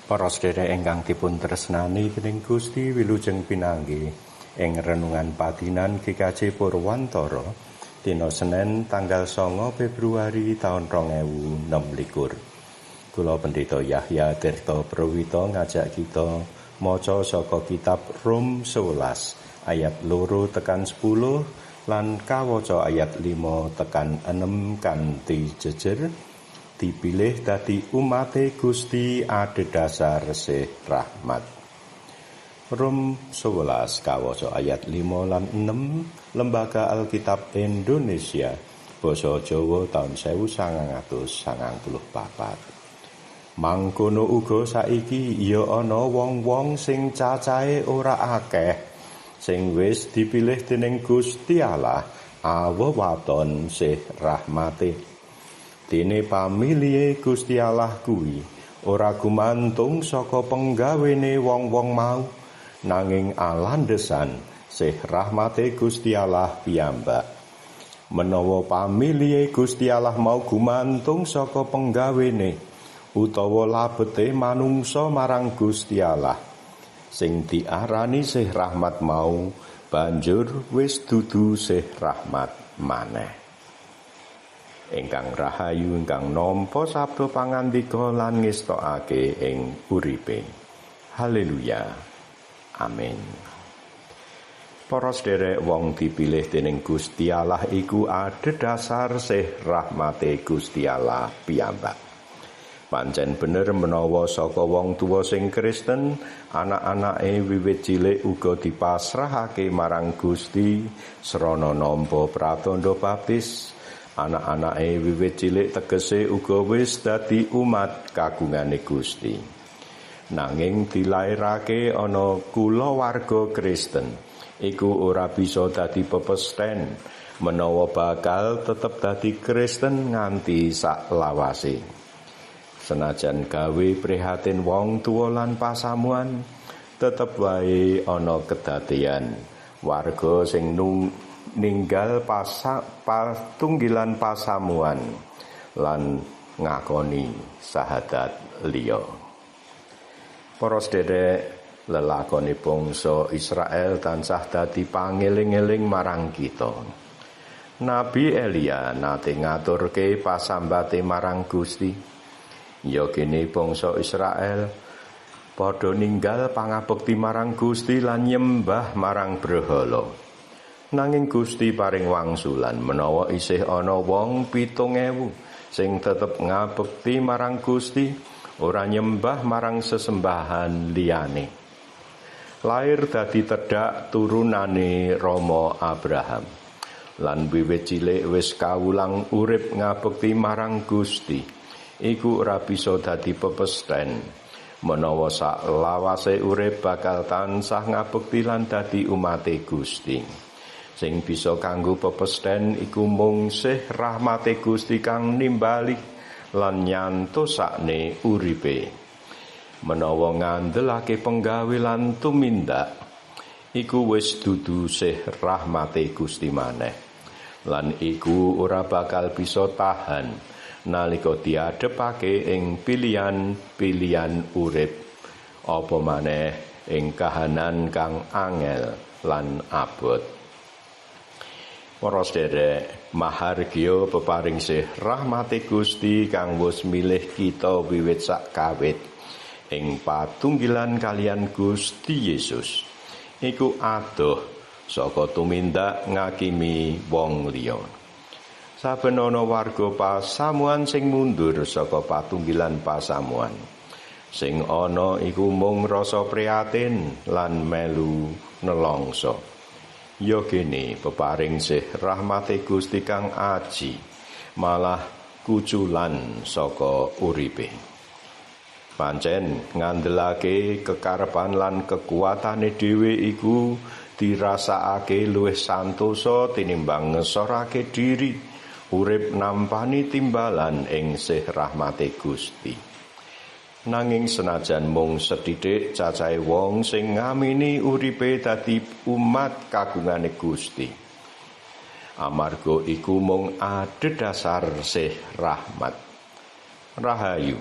Para sedherek ingkang dipun tresnani dening Gusti wilujeng pinanggih ing renungan padinan GKJ Purwantara dina Senin tanggal 9 Februari taun 2026. Kula Pendeta Yahya Tirta Prawita ngajak kita maca saka kitab Rom 11 ayat 2 tekan 10 lan kawaca ayat 5 tekan 6 kanthi jejer. Dipilih dadi umate Gusti adhedhasar sih rahmat. Rom 11 kawaca ayat 5 lan 6 Lembaga Alkitab Indonesia basa Jawa taun 1994. Mangkono uga saiki ya ana wong-wong sing cacahe ora akeh sing wis dipilih dening Gusti Allah awewaton sih rahmate. Dene pamilihe Gusti Allah kuwi ora gumantung saka penggawene wong-wong mau nanging alandhesan sih rahmate Gusti Allah piyambak. Menawa pamilihe Gusti Allah mau gumantung saka penggawene utawa labete manungsa marang Gusti Allah sing diarani sih rahmat mau banjur wis dudu sih rahmat maneh. Ingkang rahayu ingkang nampa sabda pangandika lan ngestokake ing uripe. Haleluya. Amin. Para sedherek wong dipilih dening Gusti Allah iku adhedhasar sih rahmate Gusti Allah piyambak. Pancen bener menawa saka wong tuwa sing Kristen, anak-anake wiwit cilik uga dipasrahake marang Gusti srana nampa pratandha baptis. Anak-anake wiwit cilik tegese uga wis dadi umat kagungane Gusti. Nanging dilairake ana kulawarga Kristen, iku ora bisa dadi pepesten menawa bakal tetep dadi Kristen nganti sak lawase. Senajan gawe prihatin wong tuwa lan pasamuan, tetep wae ana kedadean warga sing ninggal patunggilan pasamuan lan ngakoni sahadat liya. Para sedherek, lelakone bangsa Israel tansah dadi pangeling-eling marang kita. Nabi Elia nate ngaturke pasambate marang Gusti. Ya kene bangsa Israel padha ninggal pangabekti marang Gusti lan nyembah marang berhala. Nanging Gusti paring wangsulan menawa isih ana wong 7.000 sing tetep ngabekti marang Gusti, ora nyembah marang sesembahan liyane. Lair dadi tedhak turunane Rama Abraham. Lan wiwit cilik wis kawulang urip ngabekti marang Gusti. Iku ora bisa dadi pepesten menawa sak lawase urip bakal tansah ngabekti lan dadi umate Gusti. Sing bisa kanggo pepesten iku mung sih rahmate Gusti kang nimbali lan nyantosakne uripe. Menawa ngandelake penggawe lan tumindak iku wis dudu sih rahmate Gusti maneh. Lan iku ora bakal bisa tahan nalika diadhepake ing pilihan-pilihan urip apa maneh ing kahanan kang angel lan abot. Para sedherek, mahargya peparing sih rahmate Gusti kang wis milih kita wiwit sak kawit ing patunggilan kalian Gusti Yesus. Iku adoh saka tumindak ngakimi wong liya. Saben ana warga pasamuan sing mundur saka patunggilan pasamuan. Sing ana iku mung rasa prihatin lan melu nelongso. Ya kene peparing sih rahmate Gusti kang aji malah kuculan saka uripe. Pancen ngandelake kekarepan lan kekuatane dhewe iku dirasakake luwih santosa tinimbang ngesorake diri urip nampani timbalan ing sih rahmate Gusti. Nanging senajan mung sethithik cacahe wong sing ngamini uripe dadi umat kagungane Gusti. Amarga iku mung adhedhasar sih rahmat. Rahayu.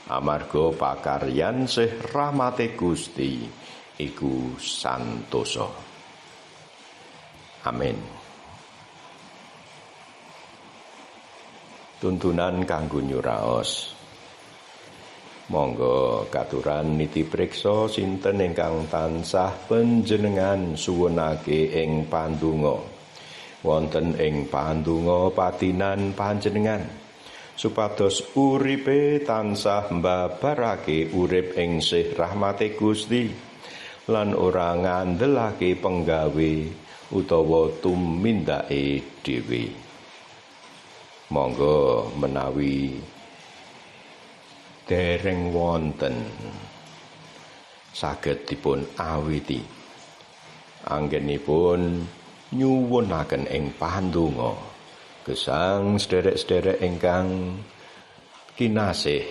amarga pakaryan sih rahmate Gusti iku santosa. Amin. Tuntunan kanggo nyuraos. Monggo katuran niti priksa sinten ingkang tansah panjenengan suwunake ing pandonga wonten ing pandonga patinan panjenengan supados uripe tansah mbabarake urip ing sih rahmate Gusti lan ora ngandelake penggawe utawa tumindake dhewe. Monggo menawi dereng wonten saged dipun awiti anggenipun nyuwunaken ing pandonga gesang sederek-sederek ingkang kinasih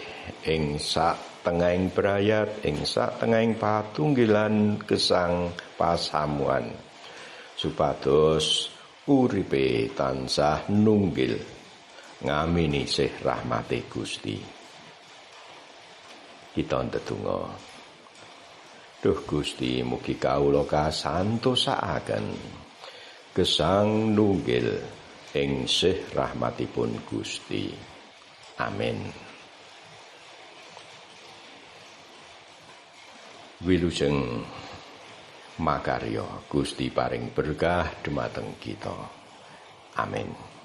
ing sak tengahing brayat ing sak tengahing patunggilan gesang pasamuan supados uripe tansah nunggil ngamini sih rahmate Gusti. Kita ndedonga. Duh Gusti, mugi kawula kasantosaaken gesang nunggil ing sih rahmatipun Gusti. Amin. Wilujeng makarya Gusti paring berkah dhumateng kita. Amin.